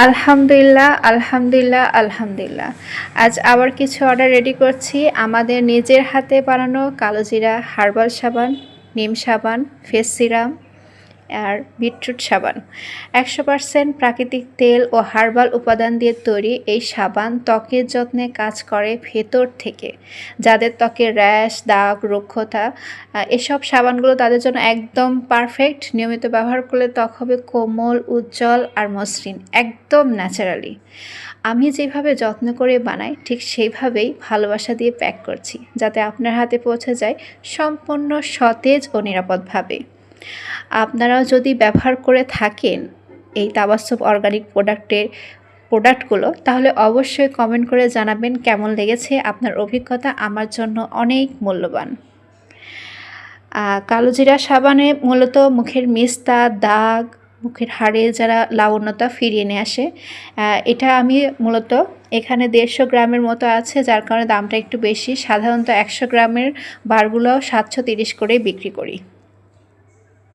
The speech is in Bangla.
আলহামদুলিল্লাহ, আলহামদুলিল্লাহ, আলহামদুলিল্লাহ। আজ আবার কিছু অর্ডার রেডি করছি। আমাদের নিজের হাতে বানানো কালোজিরা হার্বাল সাবান, নিম সাবান, ফেস সিরাম আর বিটরুট সাবান। 100% প্রাকৃতিক তেল ও হার্বাল উপাদান দিয়ে তৈরি এই সাবান ত্বকের যত্নে কাজ করে ভেতর থেকে। যাদের ত্বকে র্যাশ, দাগ, রুক্ষতা, এসব সাবানগুলো তাদের জন্য একদম পারফেক্ট। নিয়মিত ব্যবহার করলে ত্বক হবে কোমল, উজ্জ্বল আর মসৃণ, একদম ন্যাচারালি। আমি যেভাবে যত্ন করে বানাই ঠিক সেইভাবেই ভালোবাসা দিয়ে প্যাক করছি, যাতে আপনার হাতে পৌঁছে যায় সম্পূর্ণ সতেজ ও নিরাপদভাবে। আপনারাও যদি ব্যবহার করে থাকেন এই তাবাস্সুম অর্গানিক প্রোডাক্টগুলো, তাহলে অবশ্যই কমেন্ট করে জানাবেন কেমন লেগেছে। আপনার অভিজ্ঞতা আমার জন্য অনেক মূল্যবান। কালোজিরা সাবানে মূলত মুখের মেস্তা, দাগ, মুখের হাড়ে যারা লাবণ্যতা ফিরিয়ে নিয়ে আসে। এটা আমি মূলত এখানে 150 গ্রামের মতো আছে, যার কারণে দামটা একটু বেশি। সাধারণত 100 গ্রামের বারগুলো 730 করেই বিক্রি করি।